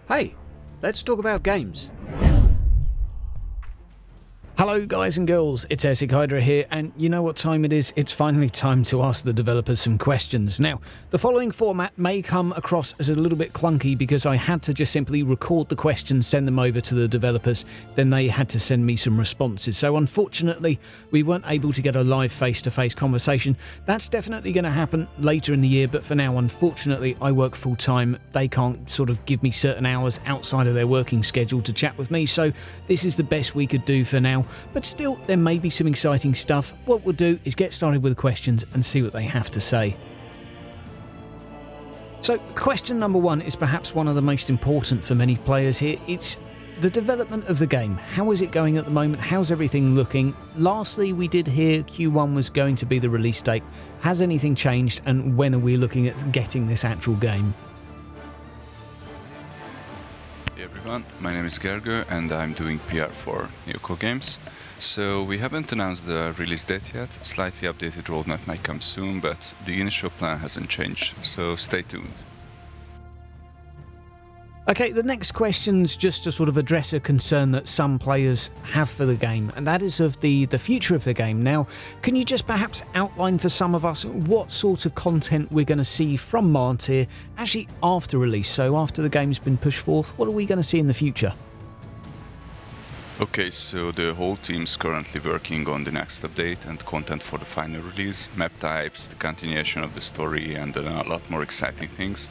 Hey, let's talk about games. Hello guys and girls, it's Esig Hydra here, and you know what time it is? It's finally time to ask the developers some questions. Now, the following format may come across as a little bit clunky because I had to just simply record the questions, send them over to the developers, then they had to send me some responses. So unfortunately, we weren't able to get a live face-to-face conversation. That's definitely going to happen later in the year, but for now, unfortunately, I work full-time. They can't sort of give me certain hours outside of their working schedule to chat with me, so this is the best we could do for now. But still, there may be some exciting stuff. What we'll do is get started with the questions and see what they have to say. So, question number one is perhaps one of the most important for many players here. It's the development of the game. How is it going at the moment? How's everything looking? Lastly, we did hear Q1 was going to be the release date. Has anything changed, and when are we looking at getting this actual game? Hey everyone, my name is Gergo and I'm doing PR for Neocore games. So we haven't announced the release date yet, slightly updated roadmap might come soon, but the initial plan hasn't changed, so stay tuned. Okay, the next question's just to sort of address a concern that some players have for the game, and that is of the future of the game. Now, can you just perhaps outline for some of us what sort of content we're going to see from Martyr actually after release? So after the game's been pushed forth, what are we going to see in the future? Okay, so the whole team's currently working on the next update and content for the final release, map types, the continuation of the story, and a lot more exciting things.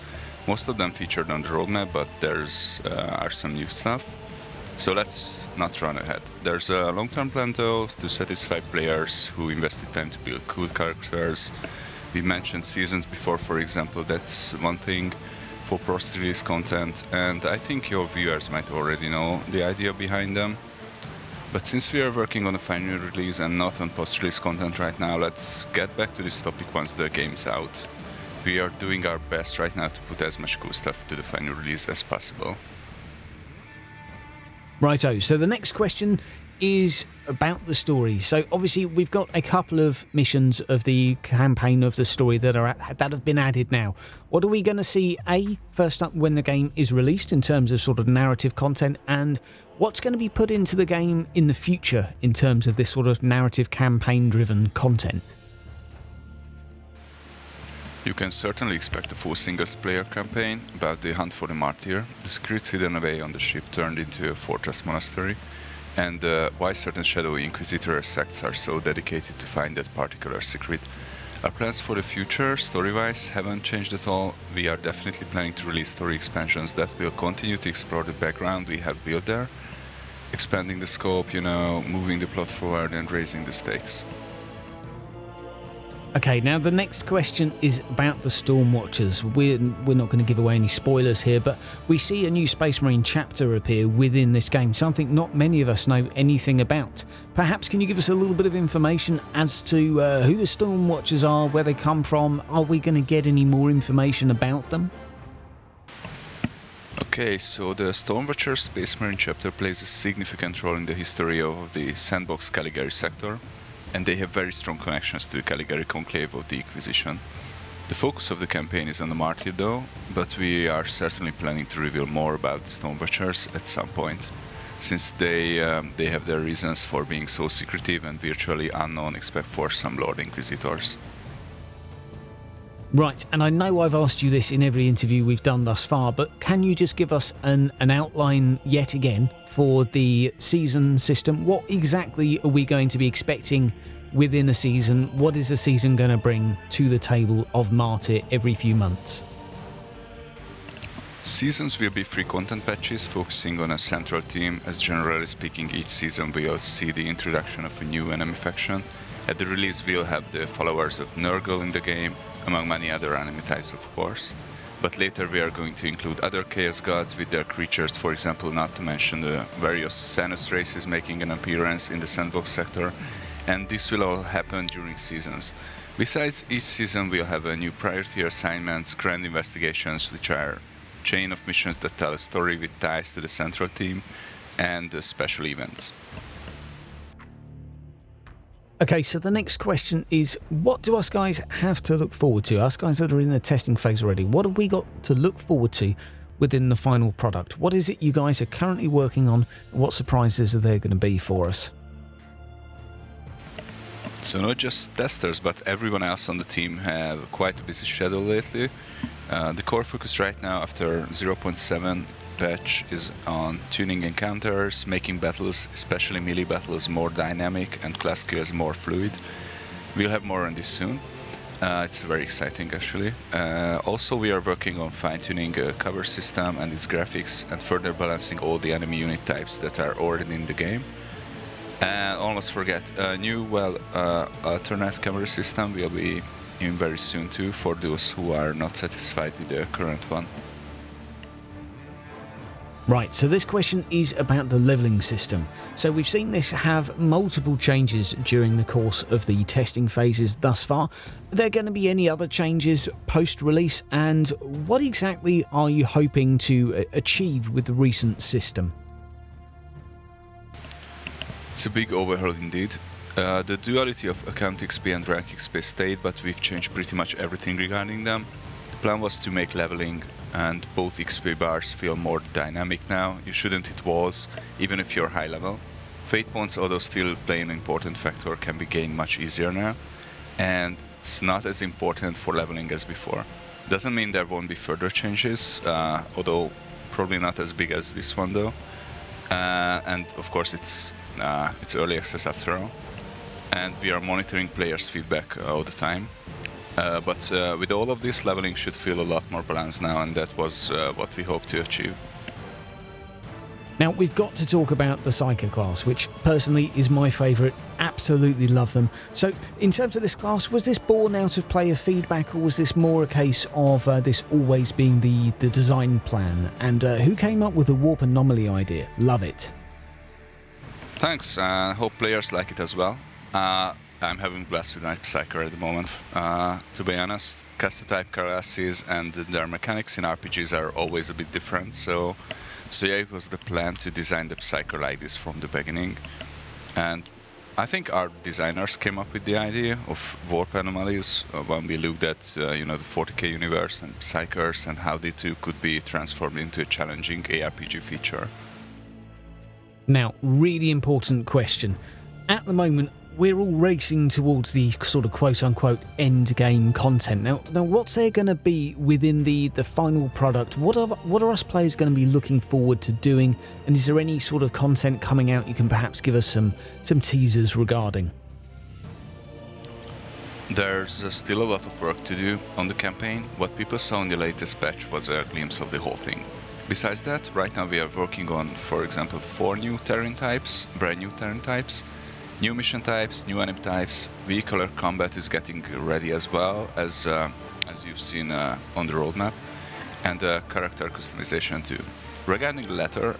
Most of them featured on the roadmap, but there's are some new stuff. So let's not run ahead. There's a long-term plan though to satisfy players who invested time to build cool characters. We mentioned seasons before, for example, that's one thing for post-release content, and I think your viewers might already know the idea behind them. But since we are working on a final release and not on post-release content right now, let's get back to this topic once the game's out. We are doing our best right now to put as much cool stuff to the final release as possible. Righto, so the next question is about the story. So obviously we've got a couple of missions of the campaign of the story that have been added now. What are we going to see, first up when the game is released in terms of sort of narrative content, and what's going to be put into the game in the future in terms of this sort of narrative campaign driven content? You can certainly expect a full single-player campaign about the hunt for the Martyr, the secrets hidden away on the ship turned into a fortress monastery, and why certain shadowy Inquisitor sects are so dedicated to find that particular secret. Our plans for the future, story-wise, haven't changed at all. We are definitely planning to release story expansions that will continue to explore the background we have built there, expanding the scope, you know, moving the plot forward and raising the stakes. Okay, now the next question is about the Stormwatchers. We're not going to give away any spoilers here, but we see a new Space Marine chapter appear within this game, something not many of us know anything about. Perhaps can you give us a little bit of information as to who the Stormwatchers are, where they come from? Are we going to get any more information about them? Okay, so the Stormwatcher Space Marine chapter plays a significant role in the history of the Sandbox Caligari sector, and they have very strong connections to the Caligari conclave of the Inquisition. The focus of the campaign is on the Martyr though, but we are certainly planning to reveal more about the Stormwatchers at some point, since they have their reasons for being so secretive and virtually unknown except for some Lord Inquisitors. Right, and I know I've asked you this in every interview we've done thus far, but can you just give us an outline yet again for the season system? What exactly are we going to be expecting within a season? What is a season going to bring to the table of Martyr every few months? Seasons will be free content patches focusing on a central theme, as generally speaking each season will see the introduction of a new enemy faction. At the release we'll have the followers of Gergo in the game, among many other enemy types of course. But later we are going to include other Chaos Gods with their creatures, for example, not to mention the various Sanus races making an appearance in the Sandbox sector, and this will all happen during seasons. Besides, each season will have a new priority assignments, grand investigations, which are chain of missions that tell a story with ties to the central theme, and special events. Okay, so the next question is, what do us guys have to look forward to? Us guys that are in the testing phase already, what have we got to look forward to within the final product? What is it you guys are currently working on? What surprises are there going to be for us? So not just testers, but everyone else on the team have quite a busy schedule lately. The core focus right now after 0.7 patch is on tuning encounters, making battles, especially melee battles, more dynamic and class kills more fluid. We'll have more on this soon. It's very exciting actually. Also we are working on fine-tuning a cover system and its graphics and further balancing all the enemy unit types that are already in the game. And almost forget, a new, alternate camera system will be in very soon too, for those who are not satisfied with the current one. Right, so this question is about the leveling system. So we've seen this have multiple changes during the course of the testing phases thus far. Are there going to be any other changes post-release, and what exactly are you hoping to achieve with the recent system? It's a big overhaul indeed. The duality of account XP and rank XP stayed, but we've changed pretty much everything regarding them. The plan was to make leveling and both XP bars feel more dynamic now. You shouldn't hit walls, even if you're high level. Fate points, although still play an important factor, can be gained much easier now. And it's not as important for leveling as before. Doesn't mean there won't be further changes, although probably not as big as this one though. And of course it's early access after all. And we are monitoring players' feedback all the time. But with all of this, leveling should feel a lot more balanced now, and that was what we hoped to achieve. Now, we've got to talk about the Psyker class, which personally is my favourite. Absolutely love them. So, in terms of this class, was this born out of player feedback, or was this more a case of this always being the design plan? And who came up with the warp anomaly idea? Love it. Thanks, hope players like it as well. I'm having blast with my Psyker at the moment. To be honest, caster type classes and their mechanics in RPGs are always a bit different, so yeah, it was the plan to design the Psyker like this from the beginning. And I think our designers came up with the idea of warp anomalies when we looked at the 40k universe and Psykers and how they too could be transformed into a challenging ARPG feature. Now, really important question. At the moment, we're all racing towards the sort of quote-unquote endgame content. Now, what's there going to be within the final product? What are us players going to be looking forward to doing? And is there any sort of content coming out you can perhaps give us some teasers regarding? There's still a lot of work to do on the campaign. What people saw in the latest patch was a glimpse of the whole thing. Besides that, right now we are working on, for example, 4 new terrain types, brand new terrain types, new mission types, new enemy types. Vehicular combat is getting ready as well, as you've seen on the roadmap, and character customization too. Regarding the latter,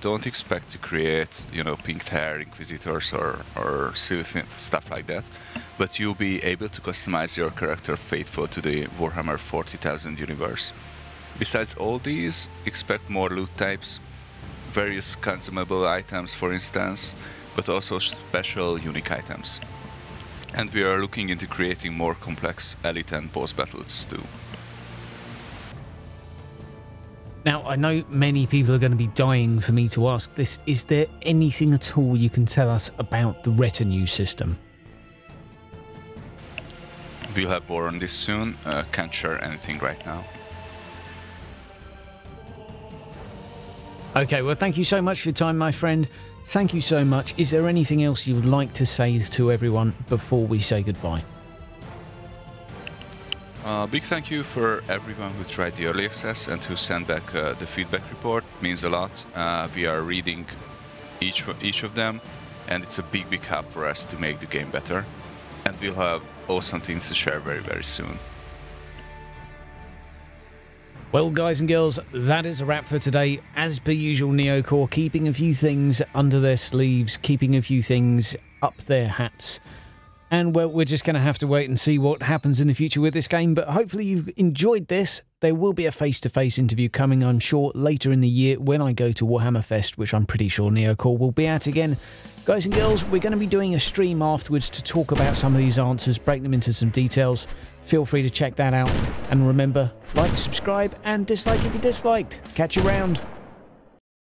don't expect to create, pink hair Inquisitors or silly stuff like that, but you'll be able to customize your character faithful to the Warhammer 40,000 universe. Besides all these, expect more loot types, various consumable items for instance, but also special unique items. And we are looking into creating more complex elite and boss battles too. Now, I know many people are going to be dying for me to ask this. Is there anything at all you can tell us about the retinue system? We'll have more on this soon. Can't share anything right now. Okay, well, thank you so much for your time, my friend. Thank you so much. Is there anything else you would like to say to everyone before we say goodbye? Big thank you for everyone who tried the early access and who sent back the feedback report. It means a lot. We are reading each of them, and it's a big help for us to make the game better. And we'll have awesome things to share very, very soon. Well, guys and girls, that is a wrap for today. As per usual, Neocore keeping a few things under their sleeves, keeping a few things up their hats. And well, we're just going to have to wait and see what happens in the future with this game, but hopefully you've enjoyed this. There will be a face-to-face interview coming, I'm sure, later in the year when I go to Warhammer Fest, which I'm pretty sure Neocore will be at again. Guys and girls, we're going to be doing a stream afterwards to talk about some of these answers, break them into some details. Feel free to check that out. And remember, like, subscribe, and dislike if you disliked. Catch you around.